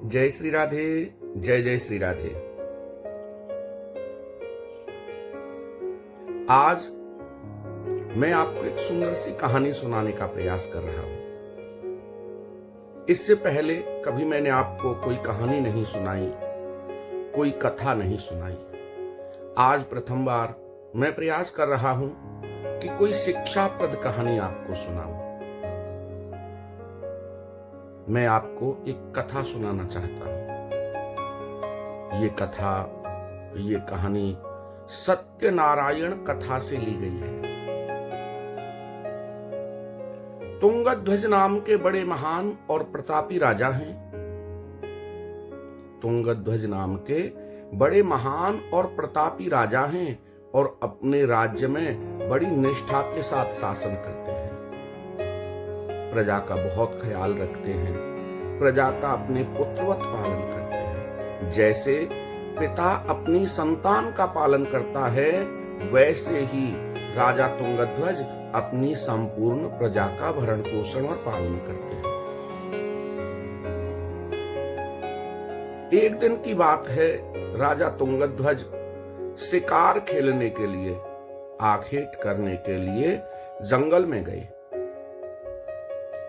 जय श्री राधे। जय जय श्री राधे। आज मैं आपको एक सुंदर सी कहानी सुनाने का प्रयास कर रहा हूं। इससे पहले कभी मैंने आपको कोई कहानी नहीं सुनाई, कोई कथा नहीं सुनाई। आज प्रथम बार मैं प्रयास कर रहा हूं कि कोई शिक्षाप्रद कहानी आपको सुनाऊं। मैं आपको एक कथा सुनाना चाहता हूं। ये कथा, ये कहानी सत्यनारायण कथा से ली गई है। तुंगध्वज नाम के बड़े महान और प्रतापी राजा हैं। तुंगध्वज नाम के बड़े महान और प्रतापी राजा हैं और अपने राज्य में बड़ी निष्ठा के साथ शासन करते हैं। प्रजा का बहुत ख्याल रखते हैं। प्रजा का अपने पुत्रवत पालन करते हैं। जैसे पिता अपनी संतान का पालन करता है, वैसे ही राजा तुंगध्वज अपनी संपूर्ण प्रजा का भरण पोषण और पालन करते हैं। एक दिन की बात है, राजा तुंगध्वज शिकार खेलने के लिए, आखेट करने के लिए जंगल में गए।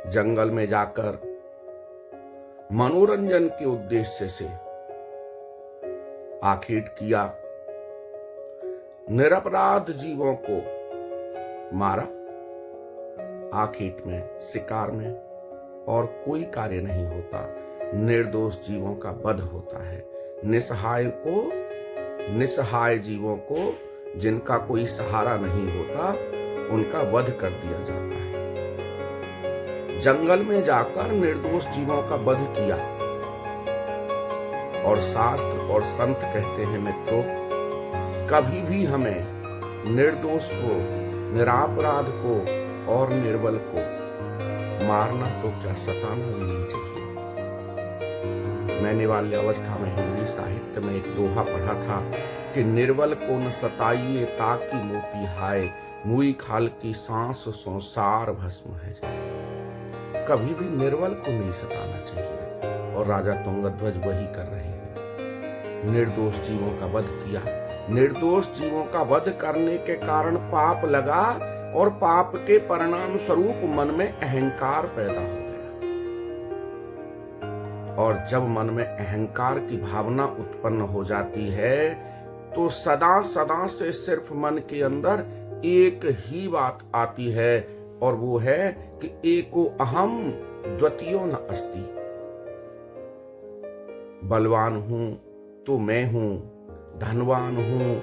जंगल में जाकर मनोरंजन के उद्देश्य से आखेट किया। निरपराध जीवों को मारा। आखेट में, शिकार में और कोई कार्य नहीं होता। निर्दोष जीवों का वध होता है। निसहाय जीवों को, जिनका कोई सहारा नहीं होता, उनका वध कर दिया जाता है। जंगल में जाकर निर्दोष जीवों का वध किया। और शास्त्र और संत कहते हैं, मित्रों, कभी भी हमें निर्दोष को, निरापराध को और निर्बल को मारना तो क्या, सताना भी नहीं चाहिए। मैंने बाल्यावस्था में हिंदी साहित्य में एक दोहा पढ़ा था कि निर्बल को न सताइए ताकि मोती हाय, मुई खाल की सांस संसार भस्म है जाए। कभी भी निर्बल को नहीं सताना चाहिए। और राजा तुंगध्वज वही कर रहे हैं। निर्दोष जीवों का वध किया। निर्दोष जीवों का वध करने के कारण पाप लगा और पाप के परिणाम स्वरूप मन में अहंकार पैदा हो गया। और जब मन में अहंकार की भावना उत्पन्न हो जाती है, तो सदा सदा से सिर्फ मन के अंदर एक ही बात आती है, और वो है कि एको अहम द्वितीयो न अस्ति। बलवान हूं तो मैं हूं, धनवान हूं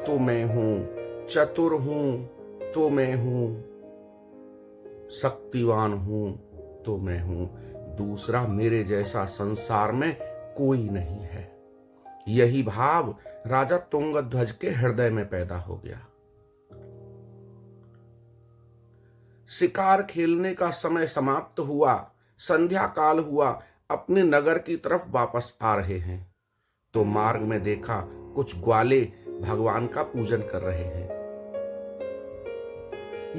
तो मैं हूं, चतुर हूं तो मैं हूं, शक्तिवान हूं तो मैं हूं। दूसरा मेरे जैसा संसार में कोई नहीं है। यही भाव राजा तुंगध्वज के हृदय में पैदा हो गया। शिकार खेलने का समय समाप्त हुआ। संध्या काल हुआ। अपने नगर की तरफ वापस आ रहे हैं तो मार्ग में देखा कुछ ग्वाले भगवान का पूजन कर रहे हैं।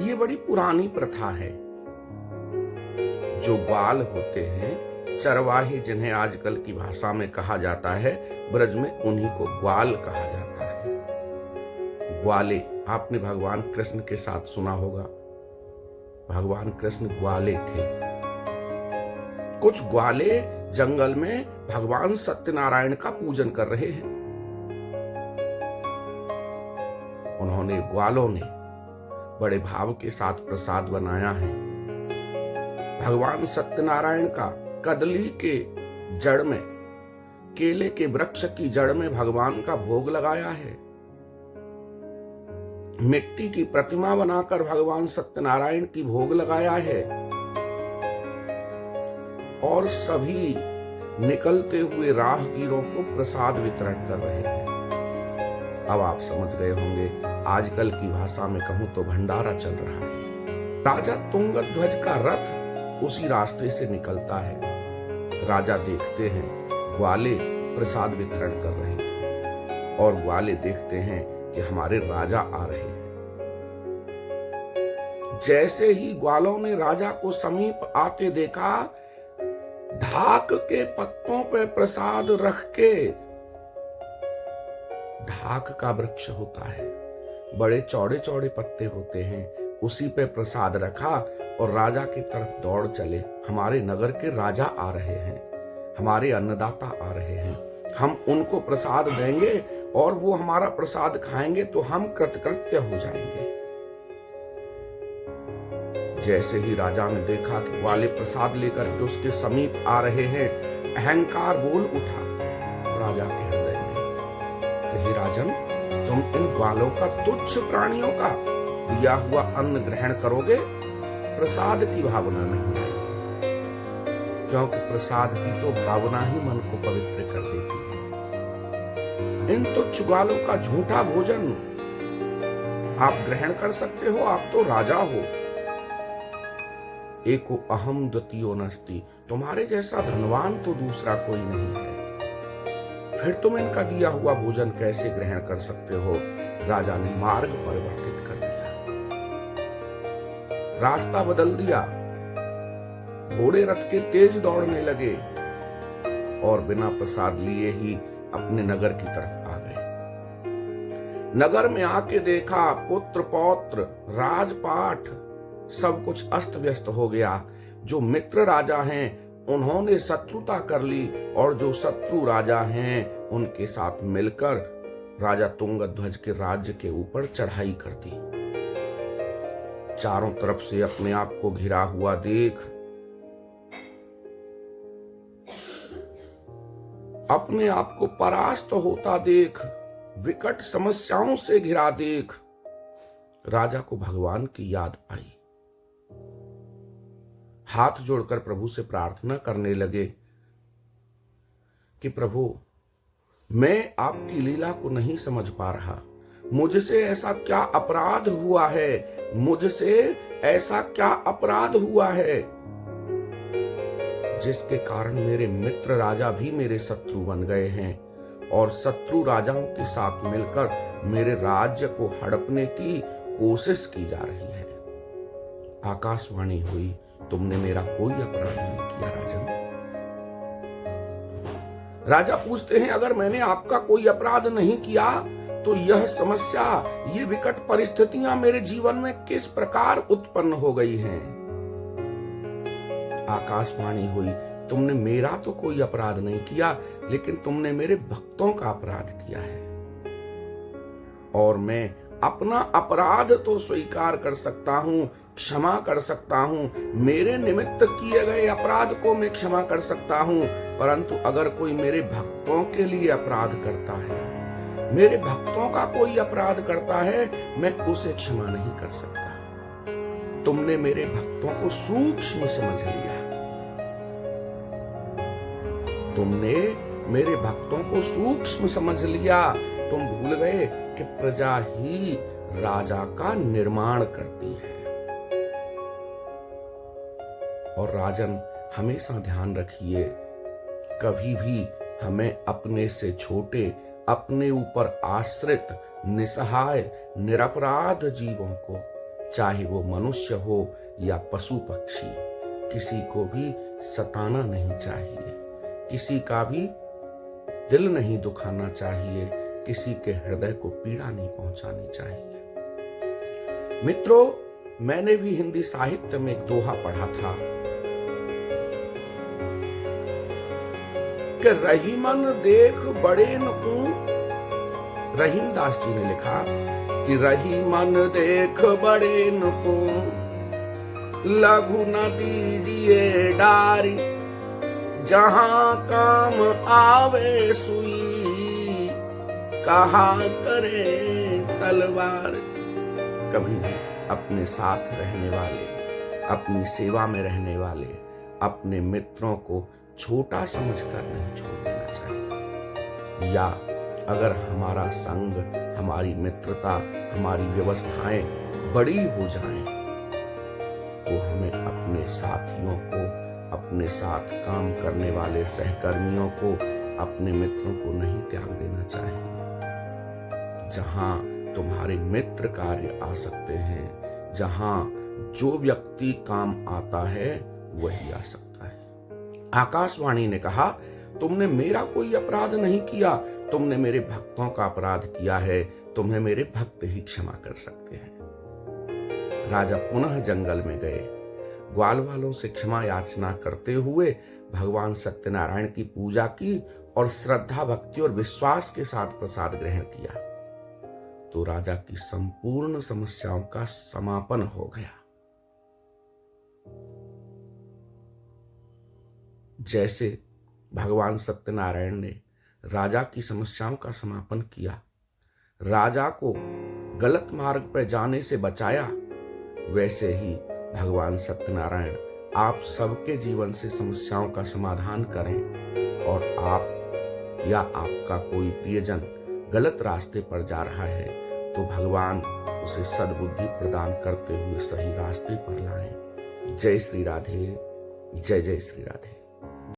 ये बड़ी पुरानी प्रथा है। जो ग्वाल होते हैं, चरवाहे जिन्हें आजकल की भाषा में कहा जाता है, ब्रज में उन्हीं को ग्वाल कहा जाता है। ग्वाले, आपने भगवान कृष्ण के साथ सुना होगा। भगवान कृष्ण ग्वाले थे। कुछ ग्वाले जंगल में भगवान सत्यनारायण का पूजन कर रहे हैं। ग्वालों ने बड़े भाव के साथ प्रसाद बनाया है। भगवान सत्यनारायण का कदली के जड़ में, केले के वृक्ष की जड़ में भगवान का भोग लगाया है। मिट्टी की प्रतिमा बनाकर भगवान सत्यनारायण की भोग लगाया है। और सभी निकलते हुए राहगीरों को प्रसाद वितरण कर रहे हैं। अब आप समझ गए होंगे, आजकल की भाषा में कहूं तो भंडारा चल रहा है। राजा तुंगध्वज का रथ उसी रास्ते से निकलता है। राजा देखते हैं ग्वाले प्रसाद वितरण कर रहे हैं और ग्वाले देखते हैं कि हमारे राजा आ रहे हैं। जैसे ही ग्वालों ने राजा को समीप आते देखा, ढाक के पत्तों पे प्रसाद रख के, ढाक का वृक्ष होता है, बड़े चौड़े चौड़े पत्ते होते हैं, उसी पे प्रसाद रखा और राजा की तरफ दौड़ चले। हमारे नगर के राजा आ रहे हैं, हमारे अन्नदाता आ रहे हैं, हम उनको प्रसाद देंगे और वो हमारा प्रसाद खाएंगे तो हम कृतकृत्य हो जाएंगे। जैसे ही राजा ने देखा कि ग्वाले प्रसाद लेकर के उसके समीप आ रहे हैं, अहंकार बोल उठा राजा के हृदय में कि हे राजन, तुम इन ग्वालों का, तुच्छ प्राणियों का दिया हुआ अन्न ग्रहण करोगे? प्रसाद की भावना नहीं आई, क्योंकि प्रसाद की तो भावना ही मन को पवित्र कर देती है। इन तुच्छ ग्वालों का झूठा भोजन आप ग्रहण कर सकते हो? आप तो राजा हो। एको अहम द्वितीयो नास्ति, तुम्हारे जैसा धनवान तो दूसरा कोई नहीं है, फिर तुम इनका दिया हुआ भोजन कैसे ग्रहण कर सकते हो? राजा ने मार्ग परिवर्तित कर दिया, रास्ता बदल दिया, घोड़े रथ के तेज दौड़ने लगे और बिना प्रसाद लिए ही अपने नगर की तरफ आ गए। नगर में आके देखा पुत्र पौत्र राजपाट सब कुछ अस्त व्यस्त हो गया। जो मित्र राजा हैं उन्होंने शत्रुता कर ली और जो शत्रु राजा हैं उनके साथ मिलकर राजा तुंगध्वज के राज्य के ऊपर चढ़ाई कर दी। चारों तरफ से अपने आप को घिरा हुआ देख, अपने आप को परास्त होता देख, विकट समस्याओं से घिरा देख, राजा को भगवान की याद आई। हाथ जोड़कर प्रभु से प्रार्थना करने लगे कि प्रभु, मैं आपकी लीला को नहीं समझ पा रहा, मुझसे ऐसा क्या अपराध हुआ है, मुझसे ऐसा क्या अपराध हुआ है जिसके कारण मेरे मित्र राजा भी मेरे शत्रु बन गए हैं और शत्रु राजाओं के साथ मिलकर मेरे राज्य को हड़पने की कोशिश की जा रही है। आकाशवाणी हुई, तुमने मेरा कोई अपराध नहीं किया राजन। राजा पूछते हैं, अगर मैंने आपका कोई अपराध नहीं किया तो यह समस्या, ये विकट परिस्थितियां मेरे जीवन में किस प्रकार उत्पन्न हो गई हैं? आकाशवाणी हुई, तुमने मेरा तो कोई अपराध नहीं किया, लेकिन तुमने मेरे भक्तों का अपराध किया है और मैं अपना अपराध तो स्वीकार कर सकता हूं, क्षमा कर सकता हूं, मेरे निमित्त किए गए अपराध को मैं क्षमा कर सकता हूं, परंतु अगर कोई मेरे भक्तों के लिए अपराध करता है, मेरे भक्तों का कोई अपराध करता है, मैं उसे क्षमा नहीं कर सकता। तुमने मेरे भक्तों को सूक्ष्म समझ लिया, तुमने मेरे भक्तों को सूक्ष्म समझ लिया। तुम भूल गए कि प्रजा ही राजा का निर्माण करती है। और राजन, हमेशा ध्यान रखिए, कभी भी हमें अपने से छोटे, अपने ऊपर आश्रित, निसहाय, निरपराध जीवों को, चाहे वो मनुष्य हो या पशु पक्षी, किसी को भी सताना नहीं चाहिए, किसी का भी दिल नहीं दुखाना चाहिए, किसी के हृदय को पीड़ा नहीं पहुंचानी चाहिए। मित्रों, मैंने भी हिंदी साहित्य में एक दोहा पढ़ा था कि रहीमन देख बड़े नुकू, रहीम दास जी ने लिखा कि रहीमन देख बड़े नुकू, लघु न दीजिए डारी, जहां काम आवे सुई, कहा करे तलवार। कभी भी अपने साथ रहने वाले, अपनी सेवा में रहने वाले, अपने मित्रों को छोटा समझकर नहीं छोड़ देना चाहिए। या अगर हमारा संग, हमारी मित्रता, हमारी व्यवस्थाएं बड़ी हो जाएं, तो हमें अपने साथियों को, अपने साथ काम करने वाले सहकर्मियों को, अपने मित्रों को नहीं त्याग देना चाहिए। जहां तुम्हारे मित्र कार्य आ सकते हैं, जहां जो व्यक्ति काम आता है वही आ सकता है। आकाशवाणी ने कहा, तुमने मेरा कोई अपराध नहीं किया, तुमने मेरे भक्तों का अपराध किया है, तुम्हें मेरे भक्त ही क्षमा कर सकते हैं। राजा पुनः जंगल में गए। ग्वाल वालों से क्षमा याचना करते हुए भगवान सत्यनारायण की पूजा की और श्रद्धा, भक्ति और विश्वास के साथ प्रसाद ग्रहण किया तो राजा की संपूर्ण समस्याओं का समापन हो गया। जैसे भगवान सत्यनारायण ने राजा की समस्याओं का समापन किया, राजा को गलत मार्ग पर जाने से बचाया, वैसे ही भगवान सत्यनारायण आप सबके जीवन से समस्याओं का समाधान करें। और आप या आपका कोई प्रियजन गलत रास्ते पर जा रहा है तो भगवान उसे सद्बुद्धि प्रदान करते हुए सही रास्ते पर लाएं। जय श्री राधे, जय जय श्री राधे।